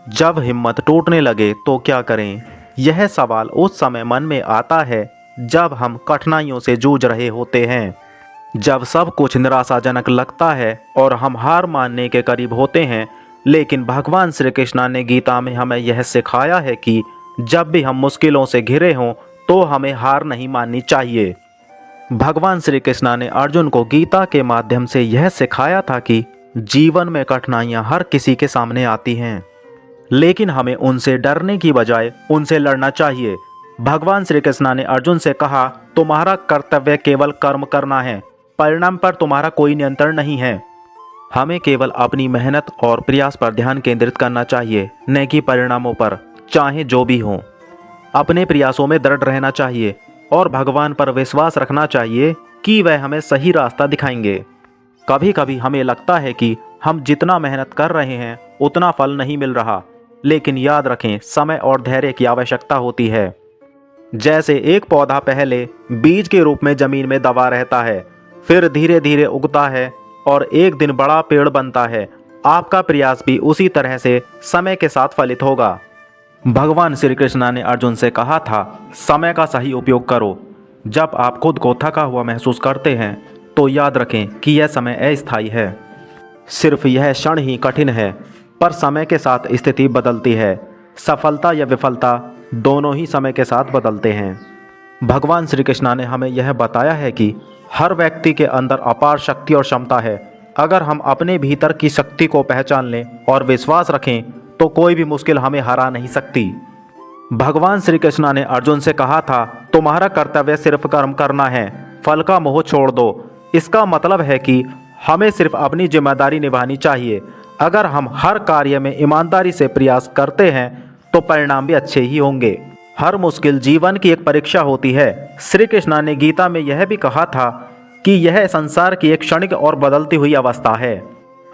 जब हिम्मत टूटने लगे तो क्या करें? यह सवाल उस समय मन में आता है जब हम कठिनाइयों से जूझ रहे होते हैं, जब सब कुछ निराशाजनक लगता है और हम हार मानने के करीब होते हैं। लेकिन भगवान श्री कृष्ण ने गीता में हमें यह सिखाया है कि जब भी हम मुश्किलों से घिरे हों तो हमें हार नहीं माननी चाहिए। भगवान श्री कृष्ण ने अर्जुन को गीता के माध्यम से यह सिखाया था कि जीवन में कठिनाइयाँ हर किसी के सामने आती हैं, लेकिन हमें उनसे डरने की बजाय उनसे लड़ना चाहिए। भगवान श्री कृष्ण ने अर्जुन से कहा, तुम्हारा कर्तव्य केवल कर्म करना है, परिणाम पर तुम्हारा कोई नियंत्रण नहीं है। हमें केवल अपनी मेहनत और प्रयास पर ध्यान केंद्रित करना चाहिए, न कि परिणामों पर, चाहे जो भी हो। अपने प्रयासों में दृढ़ रहना चाहिए और भगवान पर विश्वास रखना चाहिए कि वह हमें सही रास्ता दिखाएंगे। कभी कभी हमें लगता है कि हम जितना मेहनत कर रहे हैं उतना फल नहीं मिल रहा, लेकिन याद रखें, समय और धैर्य की आवश्यकता होती है। जैसे एक पौधा पहले बीज के रूप में जमीन में दबा रहता है, फिर धीरे धीरे उगता है और एक दिन बड़ा पेड़ बनता है। आपका प्रयास भी उसी तरह से समय के साथ फलित होगा। भगवान श्री कृष्ण ने अर्जुन से कहा था, समय का सही उपयोग करो। जब आप खुद को थका हुआ महसूस करते हैं तो याद रखें कि यह समय अस्थायी है। सिर्फ यह क्षण ही कठिन है, पर समय के साथ स्थिति बदलती है। सफलता या विफलता दोनों ही समय के साथ बदलते हैं। भगवान श्री कृष्ण ने हमें यह बताया है कि हर व्यक्ति के अंदर अपार शक्ति और क्षमता है। अगर हम अपने भीतर की शक्ति को पहचान लें और विश्वास रखें तो कोई भी मुश्किल हमें हरा नहीं सकती। भगवान श्री कृष्ण ने अर्जुन से कहा था, तुम्हारा कर्तव्य सिर्फ कर्म करना है, फल का मोह छोड़ दो। इसका मतलब है कि हमें सिर्फ अपनी जिम्मेदारी निभानी चाहिए। अगर हम हर कार्य में ईमानदारी से प्रयास करते हैं तो परिणाम भी अच्छे ही होंगे। हर मुश्किल जीवन की एक परीक्षा होती है। श्री कृष्ण ने गीता में यह भी कहा था कि यह संसार की एक क्षणिक और बदलती हुई अवस्था है।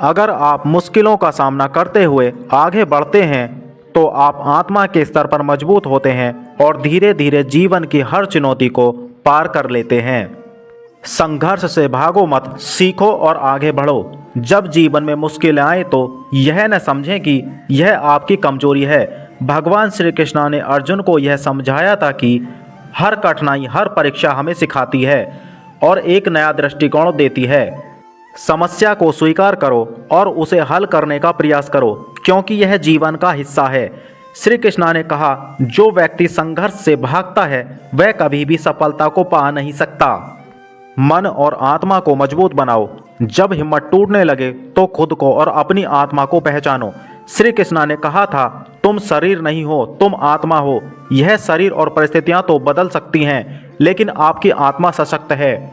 अगर आप मुश्किलों का सामना करते हुए आगे बढ़ते हैं तो आप आत्मा के स्तर पर मजबूत होते हैं और धीरे धीरे जीवन की हर चुनौती को पार कर लेते हैं। संघर्ष से भागो मत, सीखो और आगे बढ़ो। जब जीवन में मुश्किलें आए तो यह न समझें कि यह आपकी कमजोरी है। भगवान श्री कृष्ण ने अर्जुन को यह समझाया था कि हर कठिनाई, हर परीक्षा हमें सिखाती है और एक नया दृष्टिकोण देती है। समस्या को स्वीकार करो और उसे हल करने का प्रयास करो, क्योंकि यह जीवन का हिस्सा है। श्री कृष्ण ने कहा, जो व्यक्ति संघर्ष से भागता है वह कभी भी सफलता को पा नहीं सकता। मन और आत्मा को मजबूत बनाओ। जब हिम्मत टूटने लगे तो खुद को और अपनी आत्मा को पहचानो। श्री कृष्ण ने कहा था, तुम शरीर नहीं हो, तुम आत्मा हो। यह शरीर और परिस्थितियां तो बदल सकती हैं, लेकिन आपकी आत्मा सशक्त है।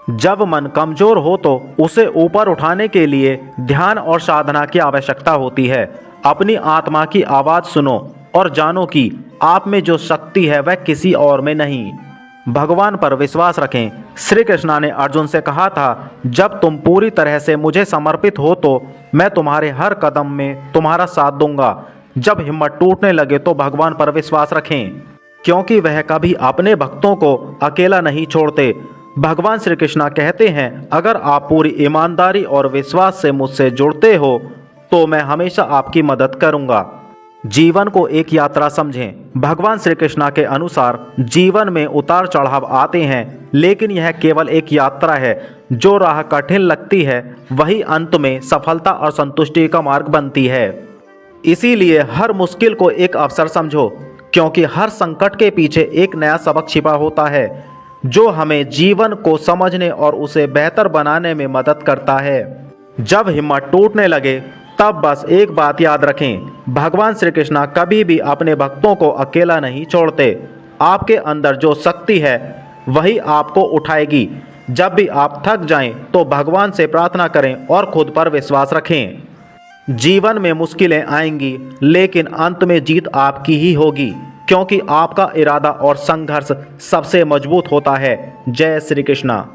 जब मन कमजोर हो तो उसे ऊपर उठाने के लिए ध्यान और साधना की आवश्यकता होती है। अपनी आत्मा की आवाज़ सुनो और जानो कि आप में जो शक्ति है वह किसी और में नहीं। भगवान पर विश्वास रखें। श्री कृष्ण ने अर्जुन से कहा था, जब तुम पूरी तरह से मुझे समर्पित हो तो मैं तुम्हारे हर कदम में तुम्हारा साथ दूंगा। जब हिम्मत टूटने लगे तो भगवान पर विश्वास रखें, क्योंकि वह कभी अपने भक्तों को अकेला नहीं छोड़ते। भगवान श्री कृष्ण कहते हैं, अगर आप पूरी ईमानदारी और विश्वास से मुझसे जुड़ते हो तो मैं हमेशा आपकी मदद करूंगा। जीवन को एक यात्रा समझें। भगवान श्री कृष्ण के अनुसार जीवन में उतार चढ़ाव आते हैं, लेकिन यह केवल एक यात्रा है। जो राह कठिन लगती है वही अंत में सफलता और संतुष्टि का मार्ग बनती है। इसीलिए हर मुश्किल को एक अवसर समझो, क्योंकि हर संकट के पीछे एक नया सबक छिपा होता है जो हमें जीवन को समझने और उसे बेहतर बनाने में मदद करता है। जब हिम्मत टूटने लगे तब बस एक बात याद रखें, भगवान श्री कृष्ण कभी भी अपने भक्तों को अकेला नहीं छोड़ते। आपके अंदर जो शक्ति है वही आपको उठाएगी। जब भी आप थक जाएं तो भगवान से प्रार्थना करें और खुद पर विश्वास रखें। जीवन में मुश्किलें आएंगी, लेकिन अंत में जीत आपकी ही होगी, क्योंकि आपका इरादा और संघर्ष सबसे मजबूत होता है। जय श्री कृष्णा।